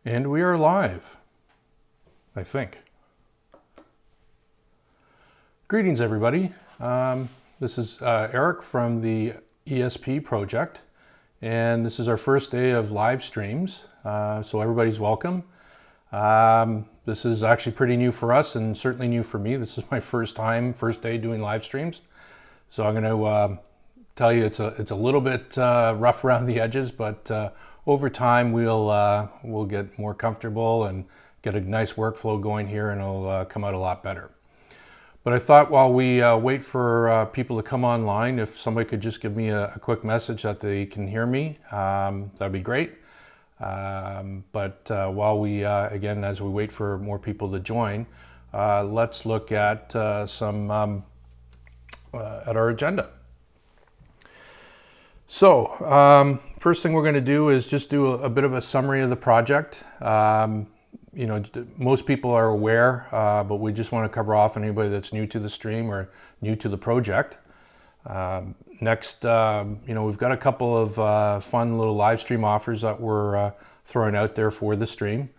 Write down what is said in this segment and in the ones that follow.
And we are live, I think. Greetings, everybody. This is Eric from the ESP project, and this is our first day of live streams, so everybody's welcome. This is actually pretty new for us and certainly new for me. This is my first day doing live streams. So I'm going to tell you it's a little bit rough around the edges, but over time we'll get more comfortable and get a nice workflow going here, and it'll come out a lot better. But I thought while we wait for people to come online, if somebody could just give me a quick message that they can hear me, that'd be great. But while we, again, as we wait for more people to join, let's look at at our agenda. So first thing we're going to do is just do a bit of a summary of the project. You know, most people are aware, but we just want to cover off anybody that's new to the stream or new to the project. Next, you know, we've got a couple of fun little live stream offers that we're throwing out there for the stream.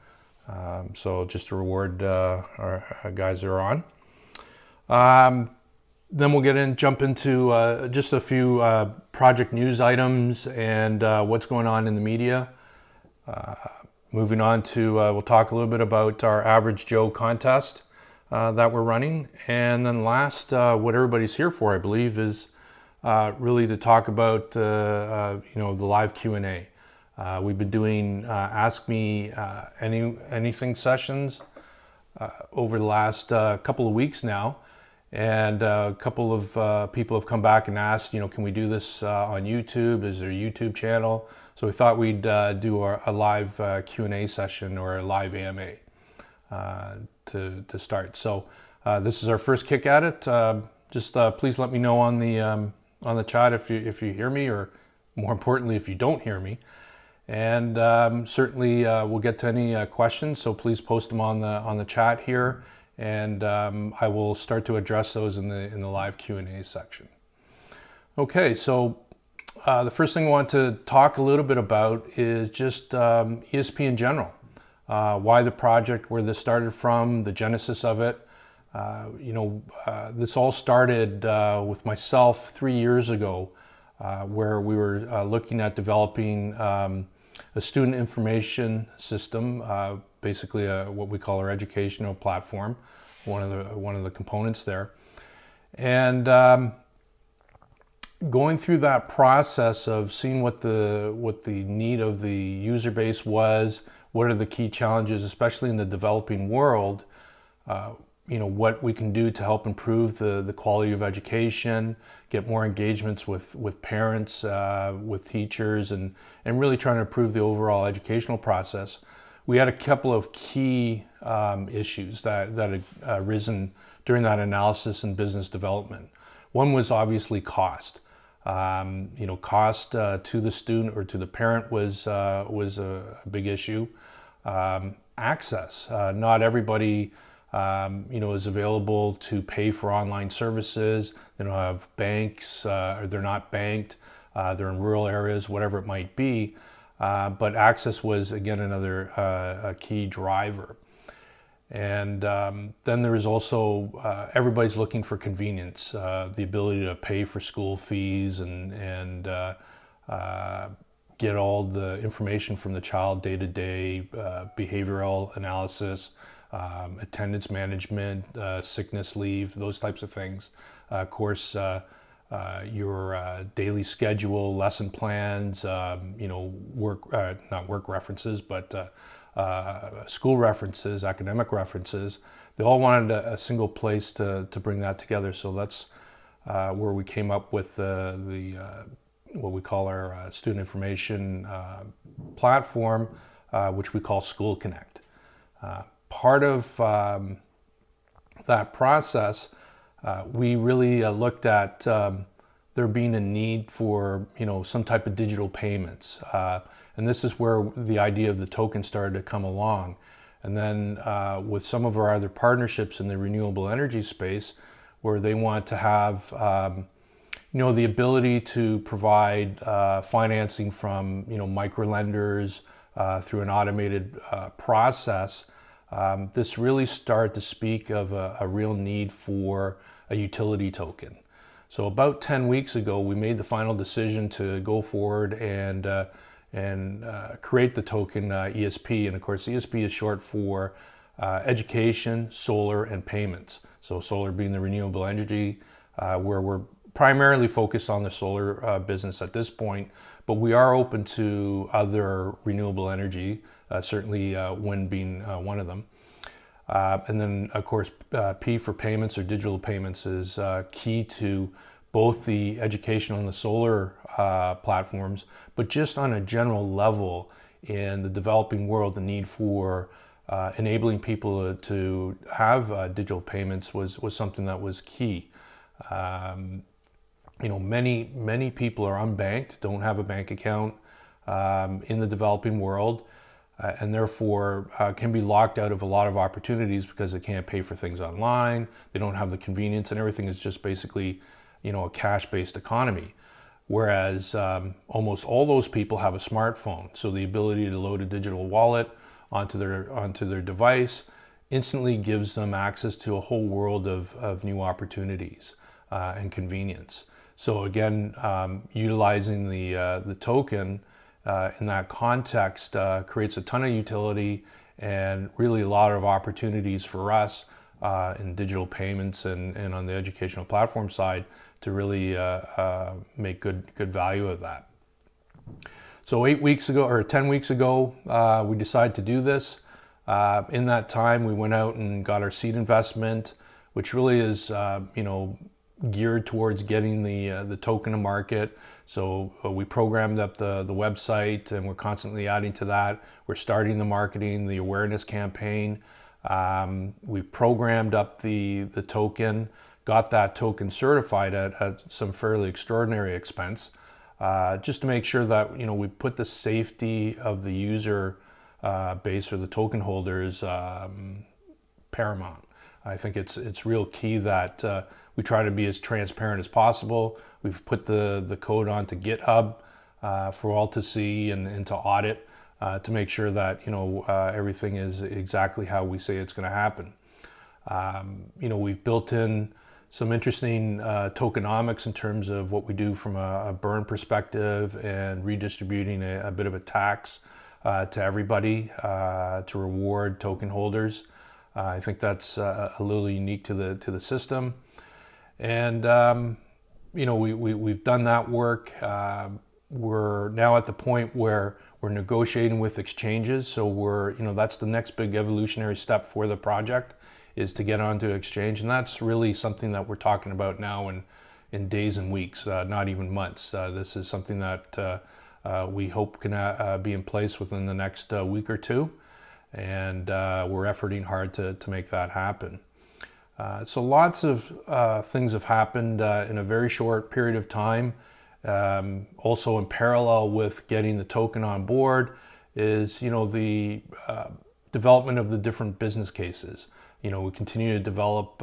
So just to reward our guys that are on. Then we'll jump into just a few project news items and what's going on in the media. Moving on to, we'll talk a little bit about our Average Joe contest that we're running. And then last, what everybody's here for, I believe, is really to talk about, you know, the live Q&A. We've been doing Ask Me Anything sessions over the last couple of weeks now. And a couple of people have come back and asked, you know, can we do this on YouTube? Is there a YouTube channel? So we thought we'd do a live Q&A session or a live AMA to start. So this is our first kick at it. Just please let me know on the chat if you hear me, or more importantly, if you don't hear me. And certainly we'll get to any questions. So please post them on the chat here, and I will start to address those in the live Q&A section. Okay, so the first thing I want to talk a little bit about is just ESP in general. Why the project, where this started from, the genesis of it. You know, this all started with myself 3 years ago, where we were looking at developing a student information system, basically what we call our educational platform, one of the components there. And going through that process of seeing what the need of the user base was, what are the key challenges, especially in the developing world, you know, what we can do to help improve the quality of education, get more engagements with parents, with teachers, and really trying to improve the overall educational process. We had a couple of key issues that had arisen during that analysis and business development. One was obviously cost. You know, cost to the student or to the parent was a big issue. Access. Not everybody you know, is available to pay for online services. They don't have banks, or they're not banked. They're in rural areas, whatever it might be. But access was, again, another a key driver. And then there is also, everybody's looking for convenience, the ability to pay for school fees and get all the information from the child day-to-day, behavioral analysis, attendance management, sickness leave, those types of things. Of course, your daily schedule, lesson plans, you know, not work references, but school references, academic references. They all wanted a single place to bring that together. So that's where we came up with what we call our student information platform, which we call School Connect. Part of that process, we really looked at there being a need for, you know, some type of digital payments. And this is where the idea of the token started to come along. And then with some of our other partnerships in the renewable energy space, where they want to have, you know, the ability to provide financing from, you know, micro lenders, through an automated process, this really started to speak of a real need for a utility token. So about 10 weeks ago, we made the final decision to go forward and create the token ESP. And of course, ESP is short for education, solar, and payments. So solar being the renewable energy, where we're primarily focused on the solar business at this point, but we are open to other renewable energy, certainly wind being one of them. And then, of course, P for payments or digital payments is key to both the educational and the solar platforms, but just on a general level in the developing world, the need for enabling people to have digital payments was something that was key. You know, many people are unbanked, don't have a bank account in the developing world, and therefore can be locked out of a lot of opportunities because they can't pay for things online. They don't have the convenience, and everything is just basically, you know, a cash-based economy. Whereas almost all those people have a smartphone, so the ability to load a digital wallet onto their device instantly gives them access to a whole world of new opportunities and convenience. So again, utilizing the token in that context creates a ton of utility and really a lot of opportunities for us in digital payments and on the educational platform side to really make good value of that. So 8 weeks ago or 10 weeks ago, we decided to do this. In that time, we went out and got our seed investment, which really is, you know, geared towards getting the token to market. So we programmed up the website, and we're constantly adding to that. We're starting the marketing, the awareness campaign. We programmed up the token, got that token certified at some fairly extraordinary expense, just to make sure that, you know, we put the safety of the user base or the token holders paramount. I think it's real key that we try to be as transparent as possible. We've put the code onto GitHub for all to see and to audit to make sure that, you know, everything is exactly how we say it's going to happen. You know, we've built in some interesting tokenomics in terms of what we do from a burn perspective and redistributing a bit of a tax to everybody to reward token holders. I think that's a little unique to the system. And, you know, we've done that work. We're now at the point where we're negotiating with exchanges. So you know, that's the next big evolutionary step for the project, is to get onto exchange. And that's really something that we're talking about now in days and weeks, not even months. This is something that we hope can be in place within the next week or two. And we're efforting hard to make that happen. So lots of things have happened in a very short period of time. Also in parallel with getting the token on board is, you know, the development of the different business cases. You know, we continue to develop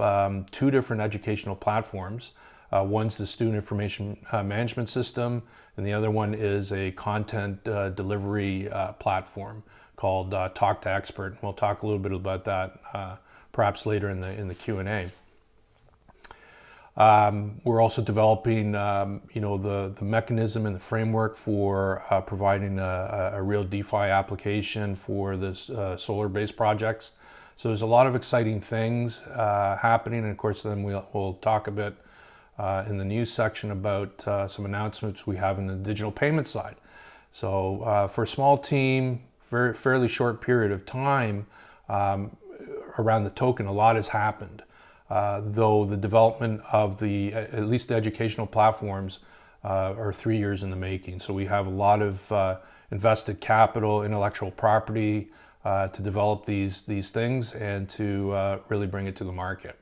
2 different educational platforms. One's the student information management system, and the other one is a content delivery platform called Talk to Expert. We'll talk a little bit about that perhaps later in the Q&A. We're also developing, you know, the mechanism and the framework for providing a real DeFi application for this solar-based projects. So there's a lot of exciting things happening, and of course then we'll talk a bit in the news section about some announcements we have in the digital payment side. So for a small team, fairly short period of time around the token, a lot has happened. Though the development of at least the educational platforms are 3 years in the making. So we have a lot of invested capital, intellectual property to develop these things and to really bring it to the market.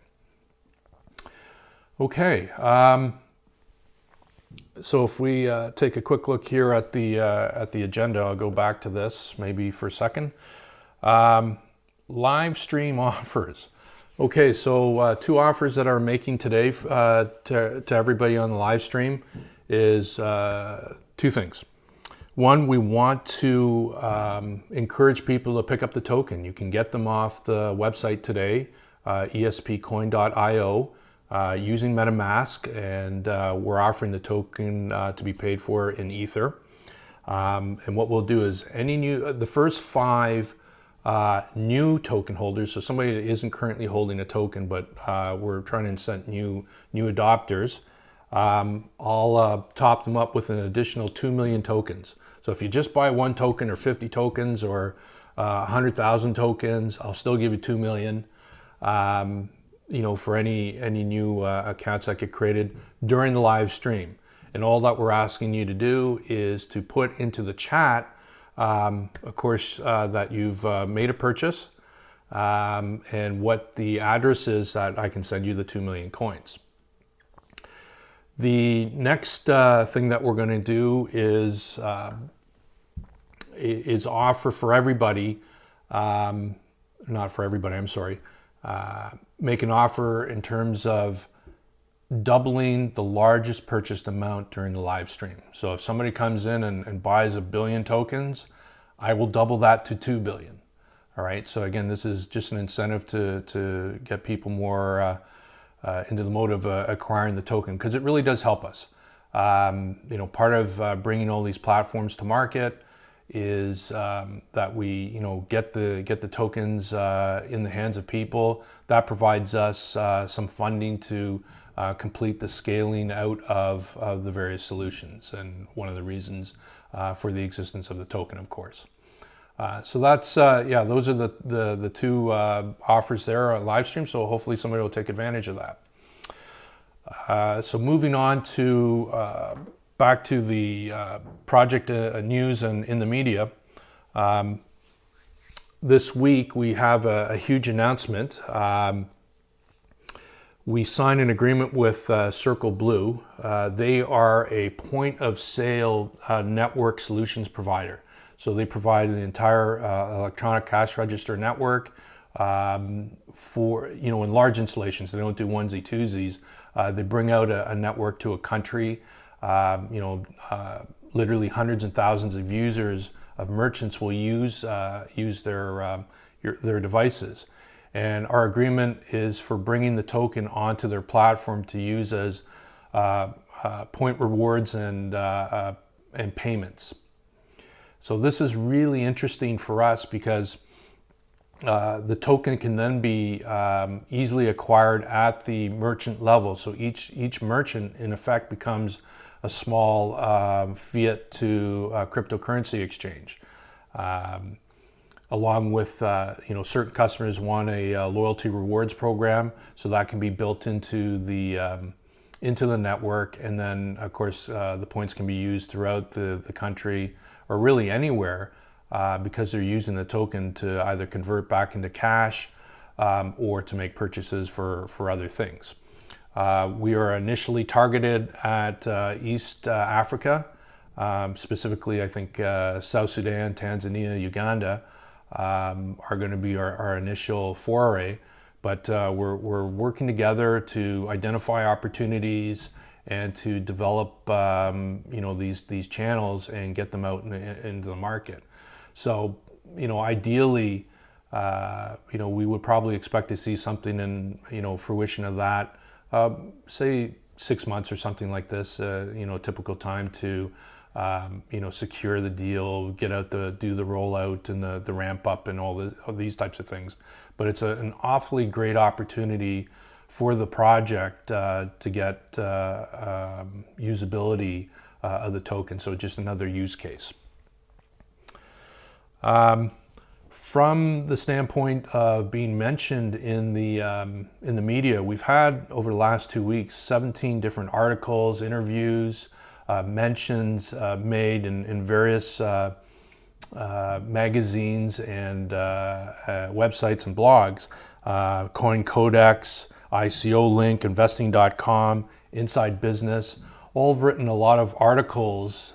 Okay, so if we take a quick look here at the agenda, I'll go back to this maybe for a second. Live stream offers. Okay, so 2 offers that are making today to everybody on the live stream is 2 things. One, we want to encourage people to pick up the token. You can get them off the website today, espcoin.io, using MetaMask, and we're offering the token to be paid for in Ether. And what we'll do is the first 5 new token holders, so somebody that isn't currently holding a token, but we're trying to incent new adopters, I'll top them up with an additional 2 million tokens. So if you just buy 1 token or 50 tokens or 100,000 tokens, I'll still give you 2 million. For any new accounts that get created during the live stream. And all that we're asking you to do is to put into the chat, of course, that you've made a purchase and what the address is that I can send you the 2 million coins. The next thing that we're going to do is offer for everybody, not for everybody, I'm sorry, make an offer in terms of doubling the largest purchased amount during the live stream. So if somebody comes in and buys 1 billion tokens, I will double that to 2 billion. All right, so again, this is just an incentive to get people more into the mode of acquiring the token, because it really does help us. Part of bringing all these platforms to market is that we get the tokens in the hands of people. That provides us some funding to complete the scaling out of the various solutions, and one of the reasons for the existence of the token, of course. So that's those are the 2 offers there on live stream. So hopefully somebody will take advantage of that. So moving on to back to the project news and in the media. This week we have a huge announcement. We signed an agreement with Circle Blue. They are a point of sale network solutions provider. So they provide an entire electronic cash register network for, in large installations. They don't do onesie twosies. They bring out a network to a country. Literally hundreds and thousands of users of merchants will use their devices. And our agreement is for bringing the token onto their platform to use as point rewards and payments. So this is really interesting for us because the token can then be easily acquired at the merchant level. So each merchant, in effect, becomes a small fiat to cryptocurrency exchange. Along with, certain customers want a loyalty rewards program, so that can be built into the network, and then of course the points can be used throughout the country or really anywhere because they're using the token to either convert back into cash or to make purchases for other things. We are initially targeted at East Africa, specifically I think South Sudan, Tanzania, Uganda. Are going to be our initial foray, but we're working together to identify opportunities and to develop these channels and get them out into the market. So ideally we would probably expect to see something in fruition of that, say 6 months or something like this. Typical time to secure the deal, get out do the rollout and the ramp up and all these types of things. But it's an awfully great opportunity for the project to get usability of the token. So just another use case. From the standpoint of being mentioned in the media, we've had over the last 2 weeks 17 different articles, interviews, mentions made in various magazines and websites and blogs. Coin Codex, ICO Link, Investing.com, Inside Business, all have written a lot of articles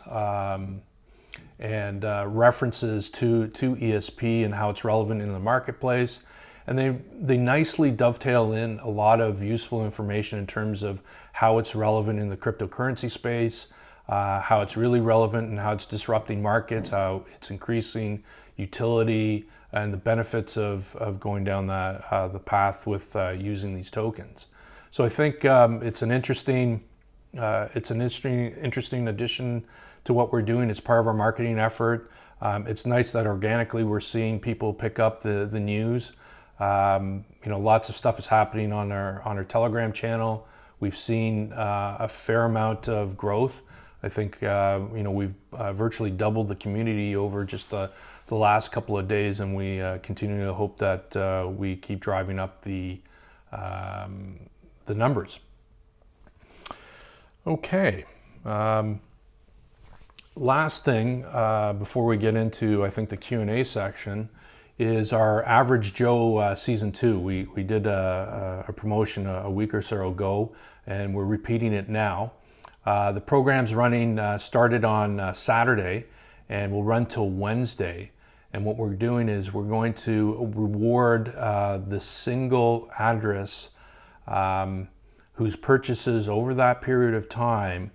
and references to ESP and how it's relevant in the marketplace. And they nicely dovetail in a lot of useful information in terms of how it's relevant in the cryptocurrency space, how it's really relevant and how it's disrupting markets, how it's increasing utility, and the benefits of going down the path with using these tokens. So I think it's an interesting addition to what we're doing. It's part of our marketing effort. It's nice that organically we're seeing people pick up the news. Lots of stuff is happening on our Telegram channel. We've seen a fair amount of growth. I think we've virtually doubled the community over just the last couple of days, and we continue to hope that we keep driving up the numbers. Okay. Last thing before we get into, I think, the Q&A section is our Average Joe Season 2. We did a promotion a week or so ago, and we're repeating it now. The program's running, started on Saturday, and will run till Wednesday. And what we're doing is we're going to reward the single address whose purchases over that period of time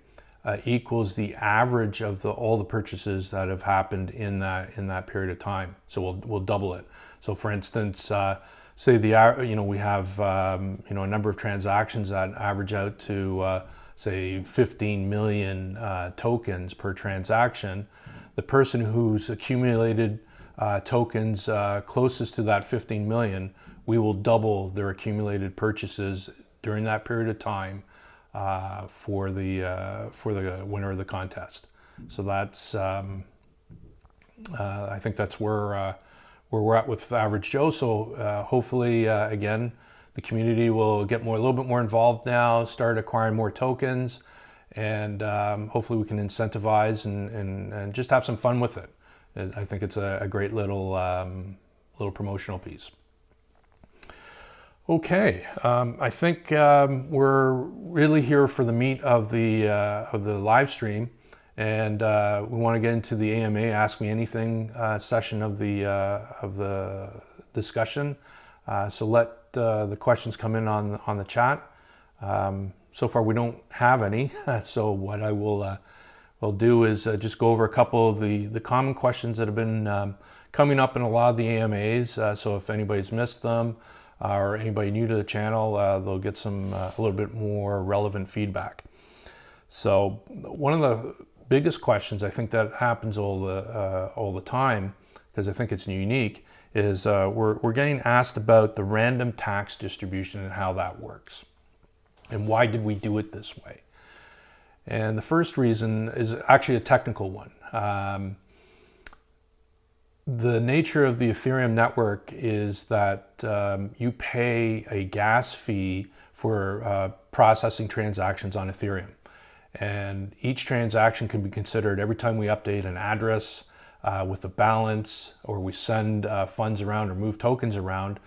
equals the average of all the purchases that have happened in that period of time. So we'll double it. So for instance, say we have a number of transactions that average out to say 15 million tokens per transaction. The person who's accumulated tokens closest to that 15 million, we will double their accumulated purchases during that period of time for the winner of the contest. So that's I think that's where we're at with Average Joe. So hopefully again, the community will get a little bit more involved now, start acquiring more tokens, and hopefully we can incentivize and just have some fun with it. I think it's a great little promotional piece. Okay, I think we're really here for the meat of the live stream, and we want to get into the AMA Ask Me Anything session of the discussion. So let the questions come in on the chat. So far we don't have any, so what I will do is just go over a couple of the common questions that have been coming up in a lot of the AMAs. So if anybody's missed them, or anybody new to the channel, they'll get a little bit more relevant feedback. So one of the biggest questions I think that happens all the time, because I think it's unique, is we're getting asked about the random tax distribution and how that works, and why did we do it this way. And the first reason is actually a technical one. The nature of the Ethereum network is that you pay a gas fee for processing transactions on Ethereum. And each transaction can be considered every time we update an address with a balance, or we send funds around or move tokens around,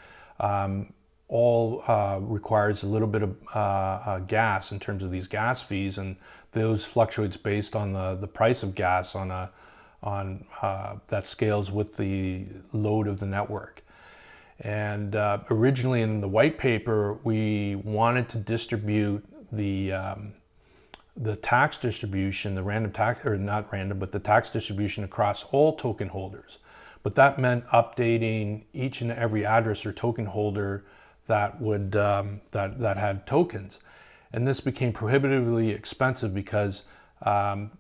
all requires a little bit of gas in terms of these gas fees, and those fluctuates based on the price of gas on that scales with the load of the network. And originally in the white paper, we wanted to distribute the tax distribution, the random tax, or not random, but the tax distribution across all token holders. But that meant updating each and every address or token holder that would that had tokens, and this became prohibitively expensive because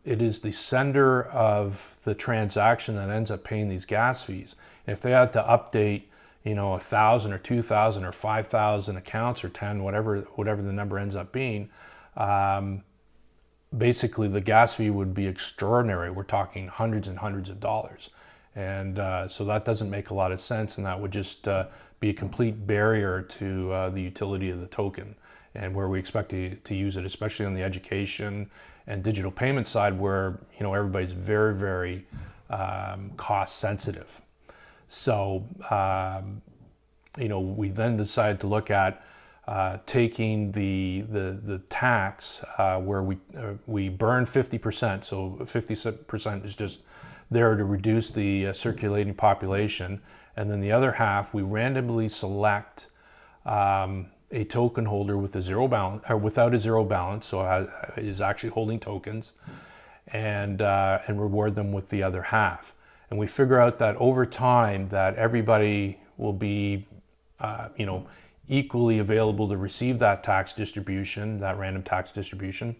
it is the sender of the transaction that ends up paying these gas fees. And if they had to update, 1,000 or 2,000 or 5,000 accounts or 10, whatever the number ends up being, basically the gas fee would be extraordinary. We're talking hundreds and hundreds of dollars. And so that doesn't make a lot of sense, and that would just be a complete barrier to the utility of the token and where we expect to use it, especially on the education and digital payment side, where everybody's very, very cost sensitive. So we then decided to look at taking the tax where we burn 50%. So 50% is just there to reduce the circulating population, and then the other half we randomly select a token holder with a zero balance, or without a zero balance, so is actually holding tokens, and reward them with the other half. And we figure out that over time that everybody will be, equally available to receive that tax distribution, that random tax distribution.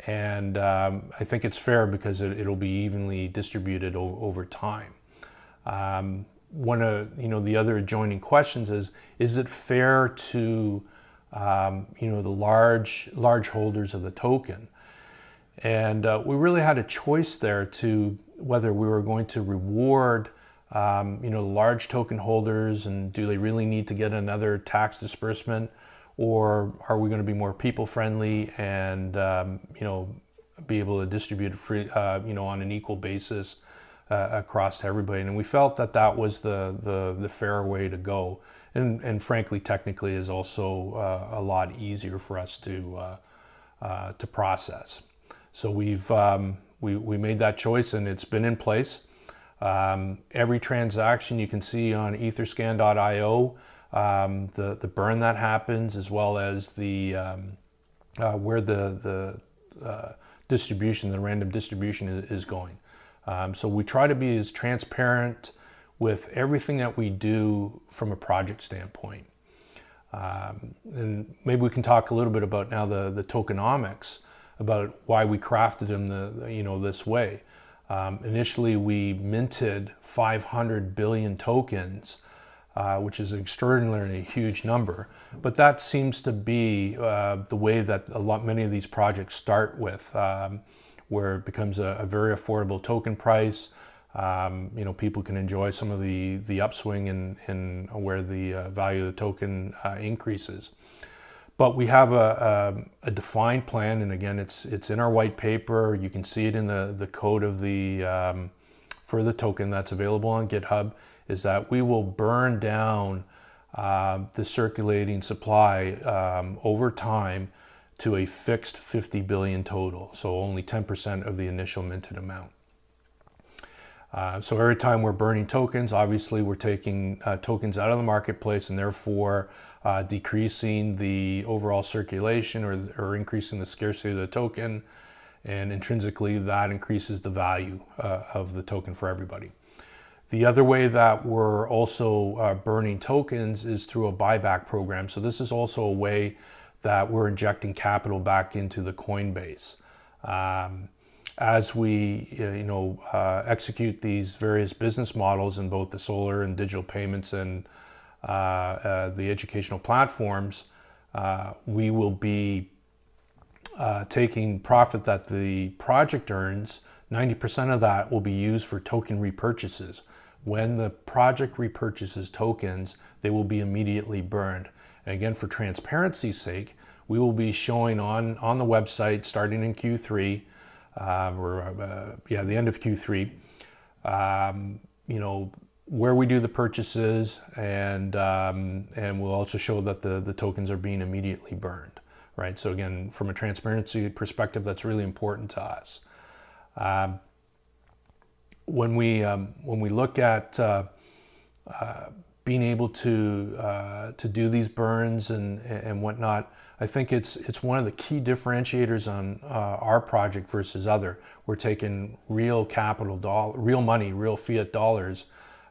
And I think it's fair because it'll be evenly distributed over time. One of the other adjoining questions is it fair to the large holders of the token? And we really had a choice there to whether we were going to reward large token holders, and do they really need to get another tax disbursement, or are we going to be more people friendly and be able to distribute free on an equal basis across to everybody. And we felt that was the fair way to go, and frankly technically is also a lot easier for us to process. So we made that choice, and it's been in place. Every transaction you can see on etherscan.io, the burn that happens, as well as the where the distribution, the random distribution is going. So we try to be as transparent with everything that we do from a project standpoint. And maybe we can talk a little bit about now the tokenomics, about why we crafted them this way. Initially, we minted 500 billion tokens, which is an extraordinarily huge number. But that seems to be the way that many of these projects start with, where it becomes a very affordable token price. People can enjoy some of the upswing in where the value of the token increases. But we have a defined plan, and again, it's in our white paper. You can see it in the code of for the token that's available on GitHub, is that we will burn down the circulating supply over time to a fixed 50 billion total, so only 10% of the initial minted amount. So every time we're burning tokens, obviously we're taking tokens out of the marketplace, and therefore decreasing the overall circulation or increasing the scarcity of the token, and intrinsically that increases the value of the token for everybody. The other way that we're also burning tokens is through a buyback program. So this is also a way that we're injecting capital back into the coin base. As we execute these various business models in both the solar and digital payments and the educational platforms, we will be taking profit that the project earns. 90% of that will be used for token repurchases. When the project repurchases tokens, they will be immediately burned. And again, for transparency's sake, we will be showing on the website starting in Q3, the end of Q3, where we do the purchases, and we'll also show that the tokens are being immediately burned, right? So again, from a transparency perspective, that's really important to us. When we look at being able to do these burns and whatnot, I think it's one of the key differentiators on our project versus other. We're taking real capital, real money, real fiat dollars,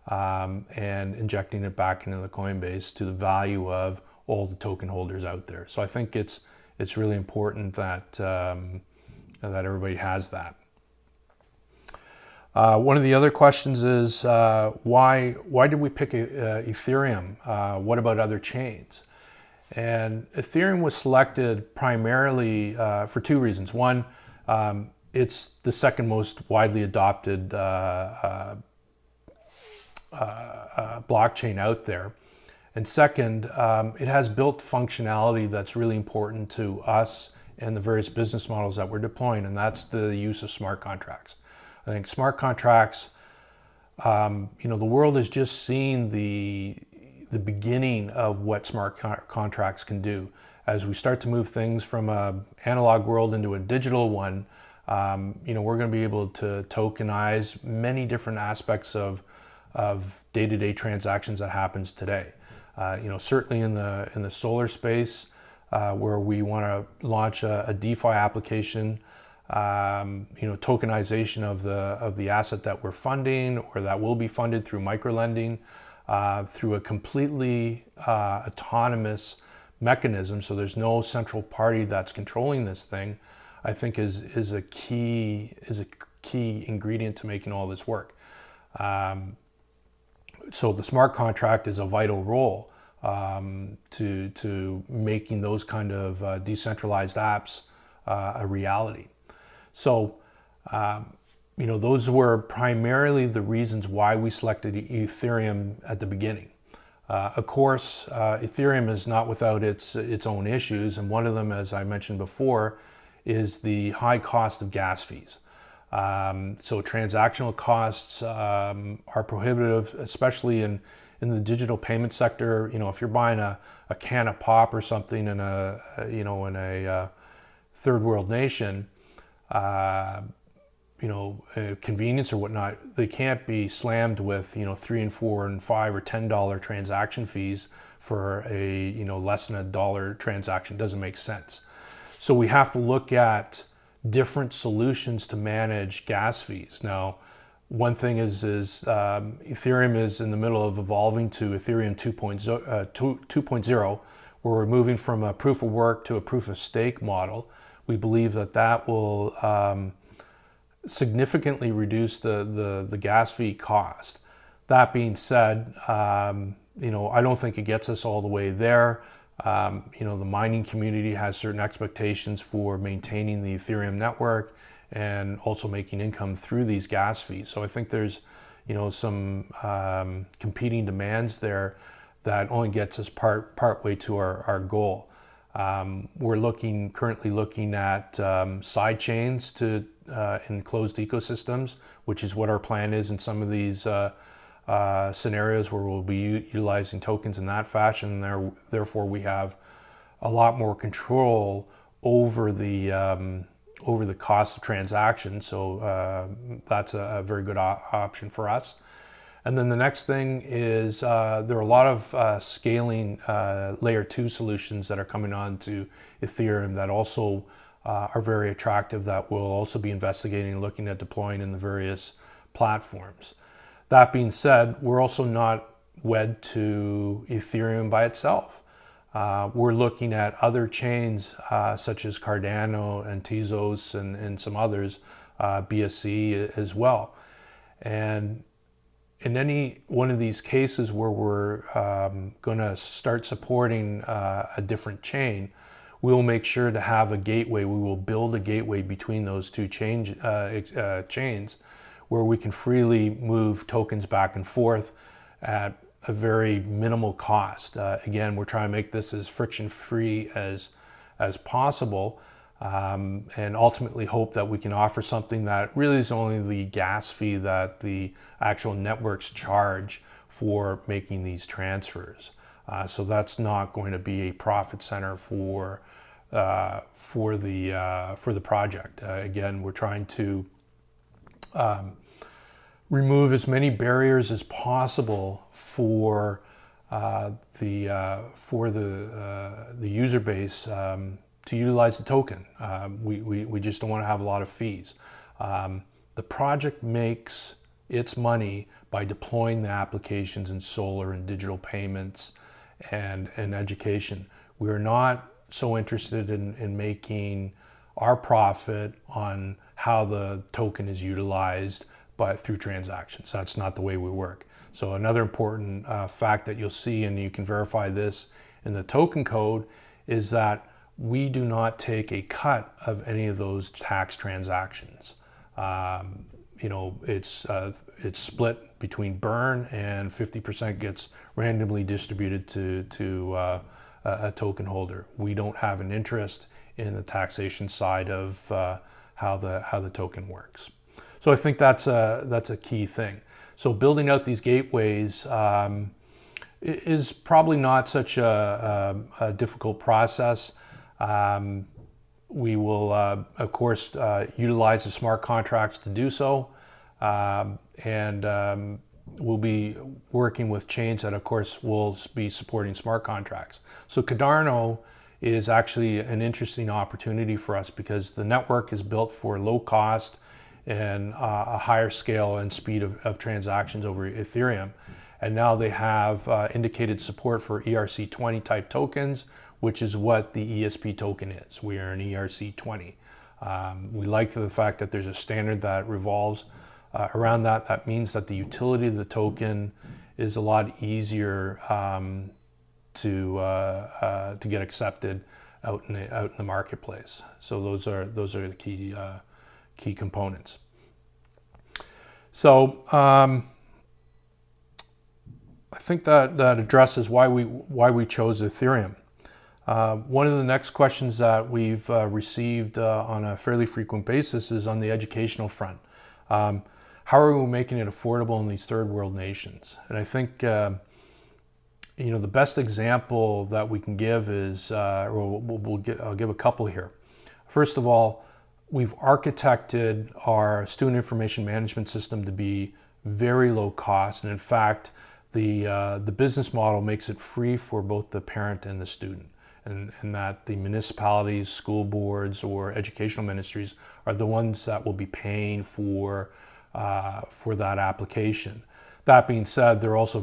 and injecting it back into the Coinbase to the value of all the token holders out there. So I think it's really important that that everybody has that. One of the other questions is why did we pick Ethereum? What about other chains? And Ethereum was selected primarily for two reasons. One, it's the second most widely adopted blockchain out there. And second, it has built functionality that's really important to us and the various business models that we're deploying, and that's the use of smart contracts. I think smart contracts, the world is just seeing the beginning of what smart contracts can do. As we start to move things from an analog world into a digital one, we're going to be able to tokenize many different aspects of day-to-day transactions that happens today. Certainly in the solar space, where we want to launch a DeFi application, tokenization of the asset that we're funding or that will be funded through microlending, through a completely autonomous mechanism, so there's no central party that's controlling this thing, I think is a key ingredient to making all this work. So the smart contract is a vital role to making those kind of decentralized apps a reality. So, those were primarily the reasons why we selected Ethereum at the beginning. Of course, Ethereum is not without its own issues, and one of them, as I mentioned before, is the high cost of gas fees. So transactional costs are prohibitive, especially in the digital payment sector. If you're buying a can of pop or something in a third world nation, convenience or whatnot, they can't be slammed with $3 and $4 and $5 or $10 transaction fees for a less than $1 transaction. Doesn't make sense. So we have to look at different solutions to manage gas fees. Now, one thing is Ethereum is in the middle of evolving to Ethereum 2.0, where we're moving from a proof of work to a proof of stake model. We believe that will significantly reduce the gas fee cost. That being said, I don't think it gets us all the way there. The mining community has certain expectations for maintaining the Ethereum network and also making income through these gas fees. So I think there's, some competing demands there that only gets us part way to our goal. We're currently looking at side chains to in closed ecosystems, which is what our plan is in some of these scenarios where we'll be utilizing tokens in that fashion. Therefore, we have a lot more control over the cost of transactions. So that's a very good option for us. And then the next thing is there are a lot of scaling layer 2 solutions that are coming on to Ethereum that also are very attractive, that we'll also be investigating and looking at deploying in the various platforms. That being said, we're also not wed to Ethereum by itself. We're looking at other chains such as Cardano and Tezos and some others, BSC as well. And in any one of these cases where we're going to start supporting a different chain, we will make sure to have a gateway. We will build a gateway between those two chains where we can freely move tokens back and forth at a very minimal cost. Again, we're trying to make this as friction-free as possible, and ultimately hope that we can offer something that really is only the gas fee that the actual networks charge for making these transfers. So that's not going to be a profit center for the project. Again, we're trying to remove as many barriers as possible for the user base to utilize the token. We just don't want to have a lot of fees. The project makes its money by deploying the applications in solar and digital payments and education. We're not so interested in making our profit on how the token is utilized, but through transactions. That's not the way we work. So another important fact that you'll see, and you can verify this in the token code, is that we do not take a cut of any of those tax transactions. It's split between burn, and 50% gets randomly distributed to a token holder. We don't have an interest in the taxation side of how the token works. So I think that's a key thing. So building out these gateways is probably not such a difficult process. We will, of course, utilize the smart contracts to do so, and we'll be working with chains that, of course, will be supporting smart contracts. So Cardano is actually an interesting opportunity for us because the network is built for low cost and a higher scale and speed of transactions over Ethereum. And now they have indicated support for ERC20 type tokens, which is what the ESP token is. We are an ERC20. We like the fact that there's a standard that revolves around that. That means that the utility of the token is a lot easier to get accepted out in the marketplace. So those are the key components. So I think that addresses why we chose Ethereum. One of the next questions that we've received on a fairly frequent basis is on the educational front. How are we making it affordable in these third world nations? And I think the best example that we can give is, I'll give a couple here. First of all, we've architected our student information management system to be very low cost, and in fact, the business model makes it free for both the parent and the student, and that the municipalities, school boards, or educational ministries are the ones that will be paying for that application. That being said, there also,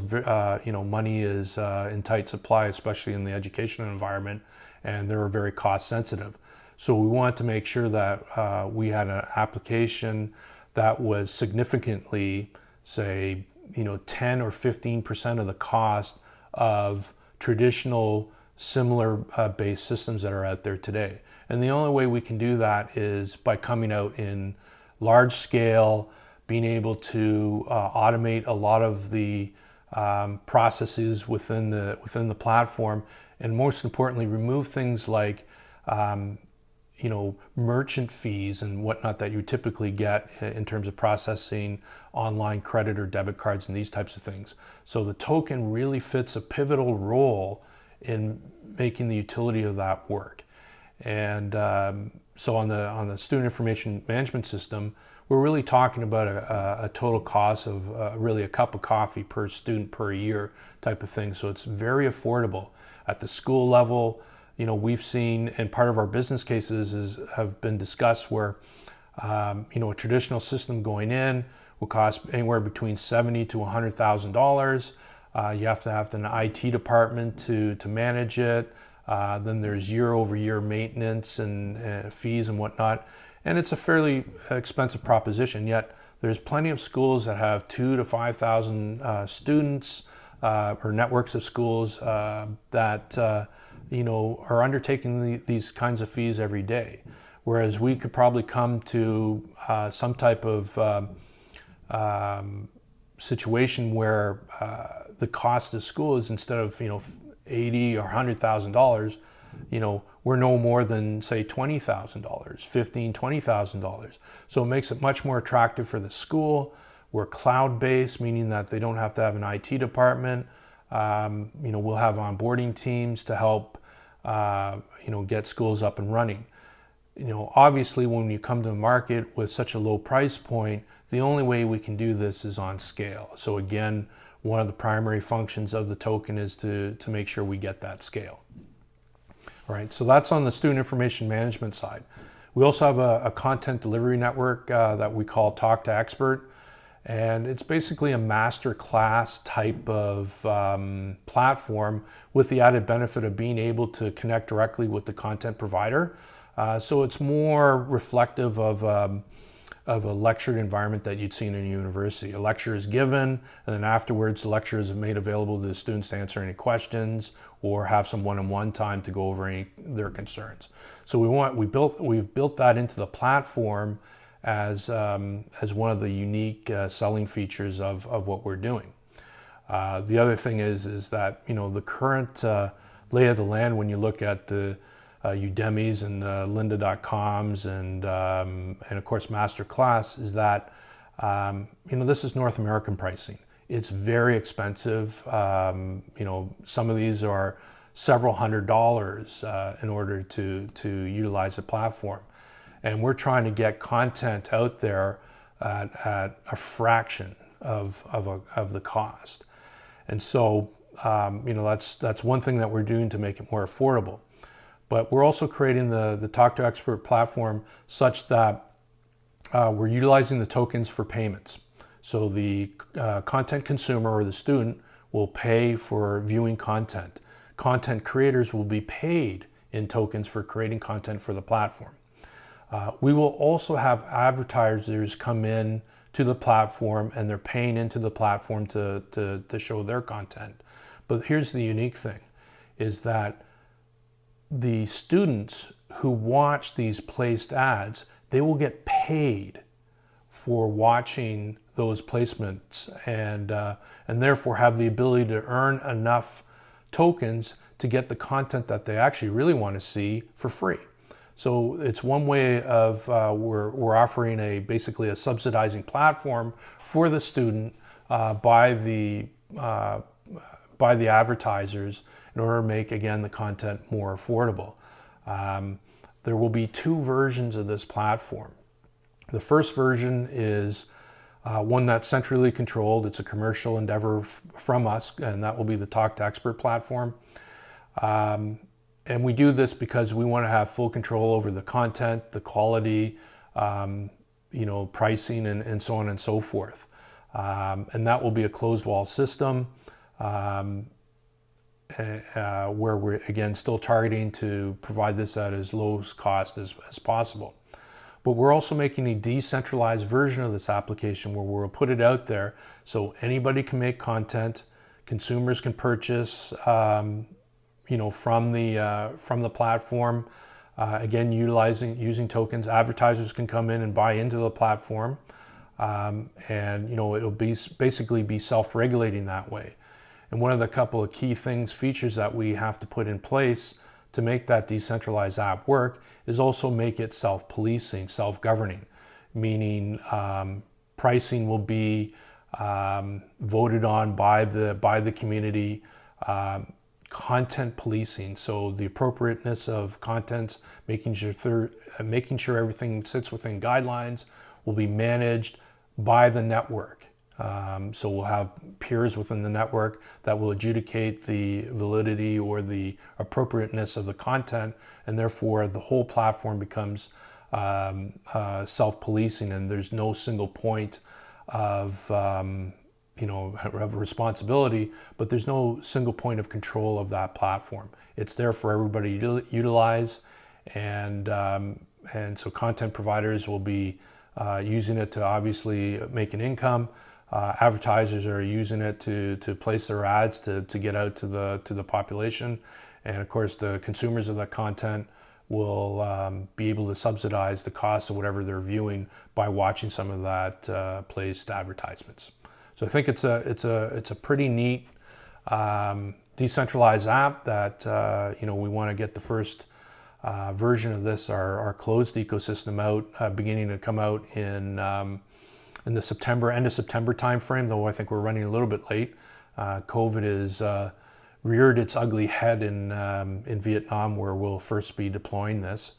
money is in tight supply, especially in the educational environment, and they're very cost sensitive. So we wanted to make sure that we had an application that was significantly, say, 10 or 15% of the cost of traditional similar based systems that are out there today. And the only way we can do that is by coming out in large scale, being able to automate a lot of the processes within the platform, and most importantly, remove things like merchant fees and whatnot that you typically get in terms of processing online credit or debit cards and these types of things. So the token really fits a pivotal role in making the utility of that work. And so on the student information management system, we're really talking about a total cost of really a cup of coffee per student per year type of thing. So it's very affordable. At the school level, we've seen, and part of our business cases have been discussed where, a traditional system going in will cost anywhere between $70,000 to $100,000. You have to have an IT department to manage it. Then there's year-over-year maintenance and fees and whatnot. And it's a fairly expensive proposition, yet there's plenty of schools that have 2,000 to 5,000 students or networks of schools that are undertaking these kinds of fees every day. Whereas we could probably come to some type of situation where the cost of school is, instead of $80,000 or $100,000, we're no more than, say, $20,000, $15,000, $20,000. So it makes it much more attractive for the school. We're cloud-based, meaning that they don't have to have an IT department. We'll have onboarding teams to help, get schools up and running. Obviously, when you come to the market with such a low price point, the only way we can do this is on scale. So again, one of the primary functions of the token is to make sure we get that scale. All right, so that's on the student information management side. We also have a content delivery network that we call Talk to Expert, and it's basically a master class type of platform with the added benefit of being able to connect directly with the content provider. So it's more reflective of a lectured environment that you'd see in a university. A lecture is given, and then afterwards the lecture is made available to the students to answer any questions or have some one-on-one time to go over their concerns. So we've built that into the platform as one of the unique selling features of what we're doing. The other thing is that the current lay of the land, when you look at the Udemy's and lynda.com's and of course Masterclass, is that this is North American pricing. It's very expensive. Some of these are several $100s in order to utilize the platform, and we're trying to get content out there at a fraction of the cost. And so that's one thing that we're doing to make it more affordable. But we're also creating the Talk to Expert platform such that we're utilizing the tokens for payments. So the content consumer or the student will pay for viewing content. Content creators will be paid in tokens for creating content for the platform. We will also have advertisers come in to the platform, and they're paying into the platform to show their content. But here's the unique thing, is that the students who watch these placed ads, they will get paid for watching those placements, and therefore have the ability to earn enough tokens to get the content that they actually really want to see for free. So it's one way of we're offering basically a subsidizing platform for the student by the advertisers in order to make, again, the content more affordable. There will be two versions of this platform. The first version is one that's centrally controlled. It's a commercial endeavor from us, and that will be the Talk to Expert platform. And we do this because we want to have full control over the content, the quality, pricing, and so on and so forth. And that will be a closed wall system where we're, again, still targeting to provide this at as low cost as possible. But we're also making a decentralized version of this application where we'll put it out there so anybody can make content, consumers can purchase from the platform, again, using tokens. Advertisers can come in and buy into the platform, and it'll basically be self-regulating that way. And one of the couple of key features that we have to put in place to make that decentralized app work is also make it self-policing, self-governing, meaning pricing will be voted on by the community. Content policing, so the appropriateness of contents, making sure everything sits within guidelines, will be managed by the network. So we'll have peers within the network that will adjudicate the validity or the appropriateness of the content, and therefore the whole platform becomes self-policing, and there's no single point of have a responsibility, but there's no single point of control of that platform. It's there for everybody to utilize, and so content providers will be using it to obviously make an income. Advertisers are using it to place their ads to get out to the population, and of course the consumers of that content will be able to subsidize the cost of whatever they're viewing by watching some of that placed advertisements. So I think it's a pretty neat decentralized app that we want to get the first version of this, our closed ecosystem, out beginning to come out in the end of September timeframe. Though I think we're running a little bit late. COVID has reared its ugly head in Vietnam, where we'll first be deploying this.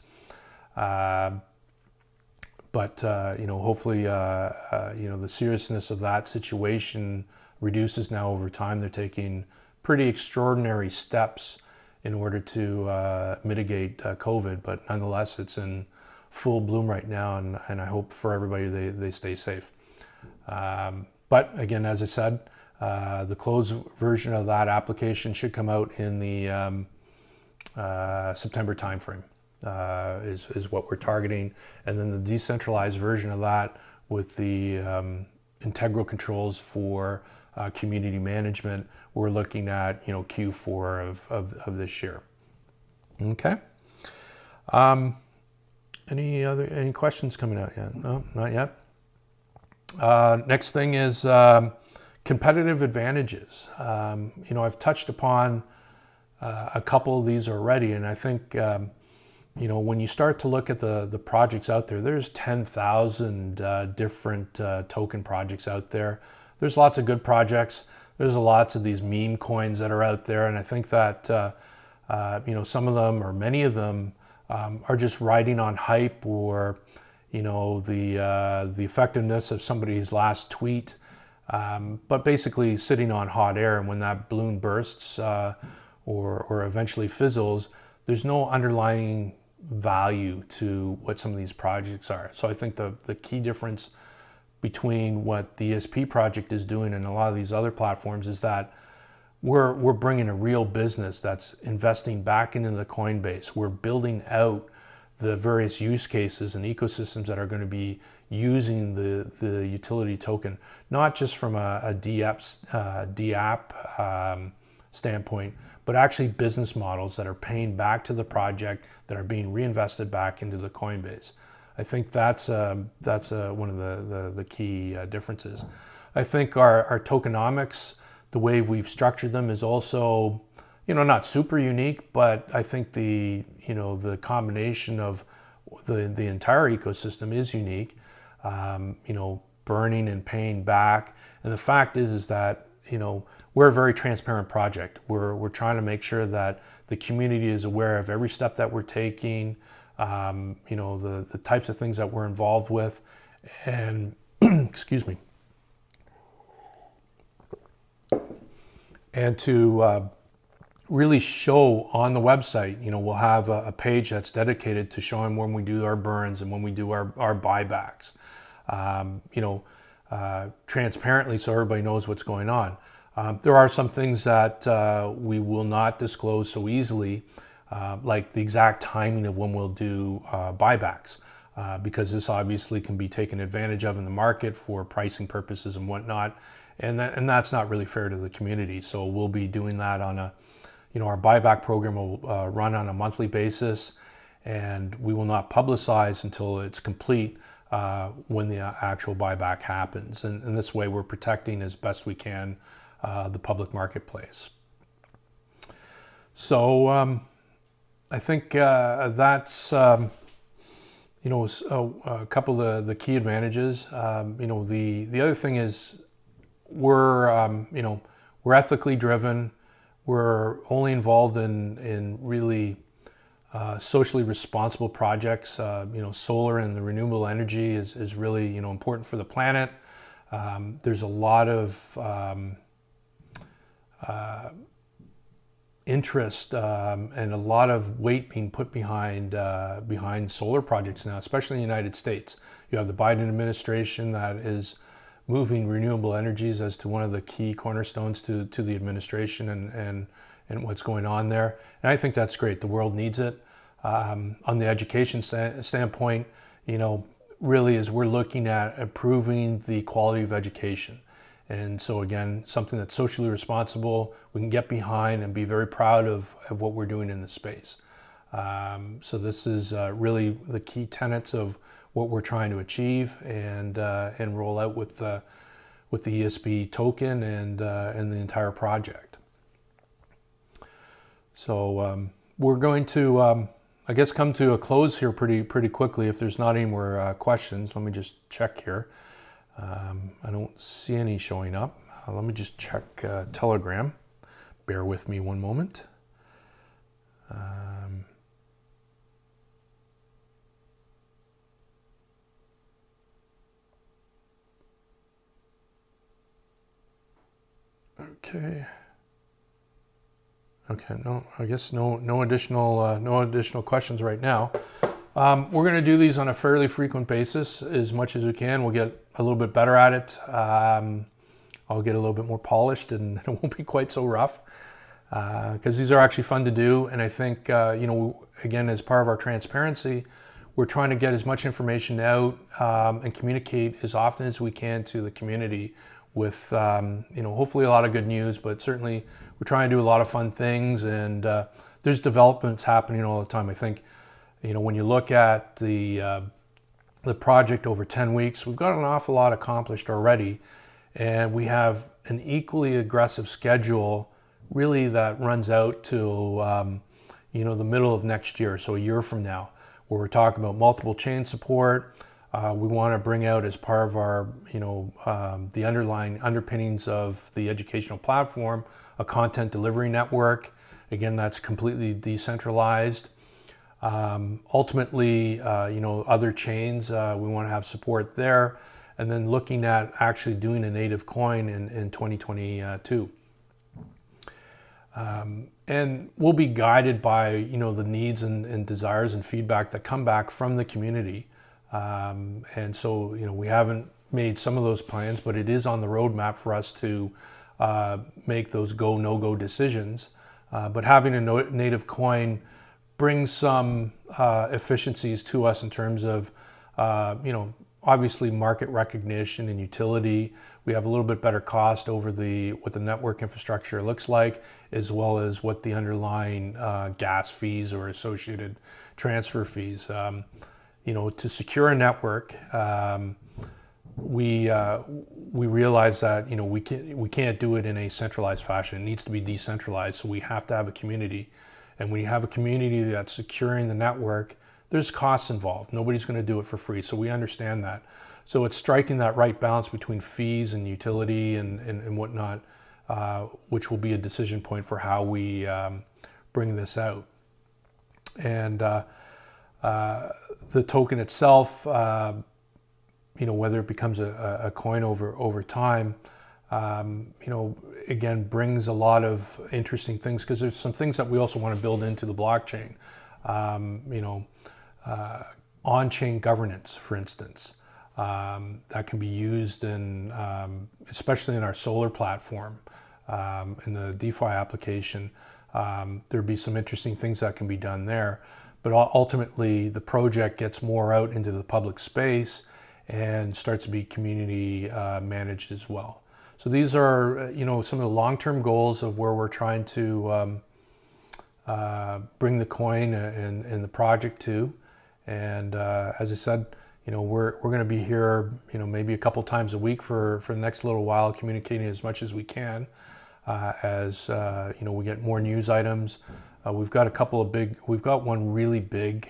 But hopefully, the seriousness of that situation reduces now over time. They're taking pretty extraordinary steps in order to mitigate COVID, but nonetheless, it's in full bloom right now, and I hope for everybody they stay safe. But again, as I said, the closed version of that application should come out in the September timeframe. Is what we're targeting, and then the decentralized version of that with the integral controls for community management, we're looking at Q4 of this year. Okay. Any questions coming out yet? No, not yet. Next thing is competitive advantages. I've touched upon a couple of these already, and I think when you start to look at the projects out there, there's 10,000 different token projects out there. There's lots of good projects. There's lots of these meme coins that are out there, and I think that some of them, or many of them, are just riding on hype, or the effectiveness of somebody's last tweet, but basically sitting on hot air. And when that balloon bursts or eventually fizzles, there's no underlying value to what some of these projects are. So I think the key difference between what the ESP project is doing and a lot of these other platforms is that we're bringing a real business that's investing back into the coin base. We're building out the various use cases and ecosystems that are going to be using the utility token, not just from a DApp standpoint, but actually business models that are paying back to the project, that are being reinvested back into the coin base. I think that's one of the key differences. I think our tokenomics, the way we've structured them, is also, not super unique, but I think the combination of the entire ecosystem is unique. Burning and paying back, and the fact is that we're a very transparent project. We're trying to make sure that the community is aware of every step that we're taking, the types of things that we're involved with, and excuse me, and to really show on the website, we'll have a page that's dedicated to showing when we do our burns and when we do our buybacks, transparently, so everybody knows what's going on. There are some things that we will not disclose so easily, like the exact timing of when we'll do buybacks, because this obviously can be taken advantage of in the market for pricing purposes and whatnot, and that's not really fair to the community. So we'll be doing that on our buyback program will run on a monthly basis, and we will not publicize until it's complete when the actual buyback happens. And this way we're protecting as best we can the public marketplace. So I think that's a couple of the key advantages. The other thing is we're ethically driven. We're only involved in really socially responsible projects. Solar and the renewable energy is really important for the planet. There's a lot of interest and a lot of weight being put behind solar projects now, especially in the United States. You have the Biden administration that is moving renewable energies as to one of the key cornerstones to the administration and what's going on there. And I think that's great. The world needs it. On the education standpoint, really as we're looking at improving the quality of education. And so again, something that's socially responsible, we can get behind and be very proud of what we're doing in this space. So this is really the key tenets of what we're trying to achieve and roll out with the ESP token and the entire project. So we're going to, I guess, come to a close here pretty quickly. If there's not any more questions, let me just check here. I don't see any showing up. Let me just check Telegram. Bear with me one moment. Okay. Okay. No, I guess no additional questions right now. We're going to do these on a fairly frequent basis, as much as we can. We'll get a little bit better at it. I'll get a little bit more polished, and it won't be quite so rough, because these are actually fun to do. And I think, again, as part of our transparency, we're trying to get as much information out and communicate as often as we can to the community with, hopefully a lot of good news, but certainly we're trying to do a lot of fun things, and there's developments happening all the time. I think, when you look at the project over 10 weeks, we've got an awful lot accomplished already, and we have an equally aggressive schedule really that runs out to the middle of next year, so a year from now, where we're talking about multiple chain support. We want to bring out, as part of our the underlying underpinnings of the educational platform, a content delivery network. Again, that's completely decentralized. Ultimately, other chains, we want to have support there, and then looking at actually doing a native coin in 2022. and we'll be guided by, you know, the needs and desires and feedback that come back from the community. And so, you know, we haven't made some of those plans, but it is on the roadmap for us to make those go, no-go decisions. But having a native coin brings some efficiencies to us in terms of, you know, obviously market recognition and utility. We have a little bit better cost over what the network infrastructure looks like, as well as what the underlying gas fees or associated transfer fees. You know, to secure a network, we realize that, you know, we can't do it in a centralized fashion. It needs to be decentralized. So we have to have a community, and when you have a community that's securing the network, there's costs involved. Nobody's going to do it for free. So we understand that. So it's striking that right balance between fees and utility and whatnot, which will be a decision point for how we bring this out. And the token itself, you know, whether it becomes a coin over time, you know, again, brings a lot of interesting things, because there's some things that we also want to build into the blockchain. You know, on-chain governance, for instance, that can be used in, especially in our solar platform, in the DeFi application. There'd be some interesting things that can be done there. But ultimately, the project gets more out into the public space and starts to be community managed as well. So these are, you know, some of the long-term goals of where we're trying to bring the coin and the project to. And as I said, you know, we're going to be here, you know, maybe a couple times a week for the next little while, communicating as much as we can as you know, we get more news items. We've got one really big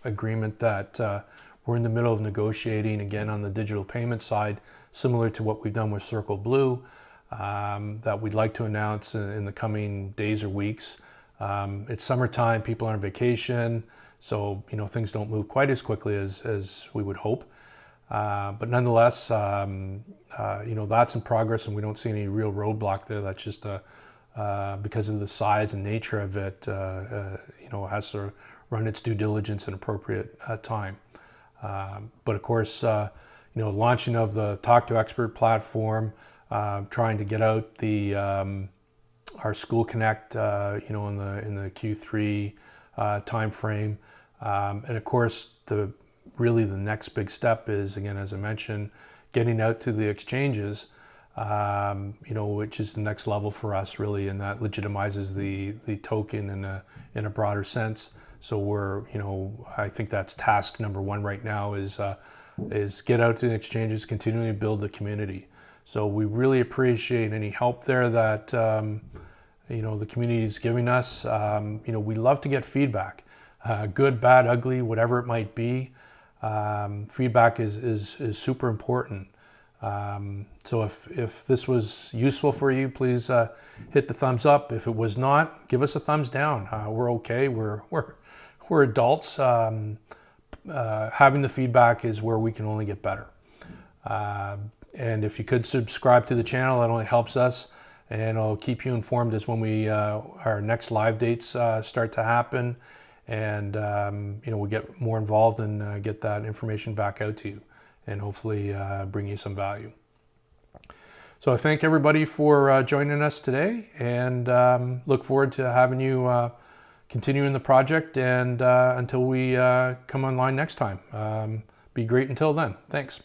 agreement that we're in the middle of negotiating, again, on the digital payment side, similar to what we've done with Circle Blue, that we'd like to announce in the coming days or weeks. It's summertime, people are on vacation, so, you know, things don't move quite as quickly as we would hope. But nonetheless, you know, that's in progress, and we don't see any real roadblock there. That's just because of the size and nature of it, you know, it has to run its due diligence in appropriate time. But of course, you know, launching of the Talk to Expert platform, trying to get out the our School Connect, you know, in the Q3 time frame, and of course, really the next big step is, again, as I mentioned, getting out to the exchanges, you know, which is the next level for us, really, and that legitimizes the token in a broader sense. So we're, you know, I think that's task number one right now is get out to the exchanges, continuing to build the community. So we really appreciate any help there that you know, the community is giving us. You know, we love to get feedback, good, bad, ugly, whatever it might be. Feedback is super important. So if this was useful for you, please hit the thumbs up. If it was not, give us a thumbs down. We're okay. We're adults. Having the feedback is where we can only get better. And if you could subscribe to the channel, that only helps us, and I'll keep you informed as when our next live dates start to happen, and you know, we get more involved and get that information back out to you, and hopefully bring you some value. So I thank everybody for joining us today, and look forward to having you continue in the project, and until we come online next time. Be great until then. Thanks.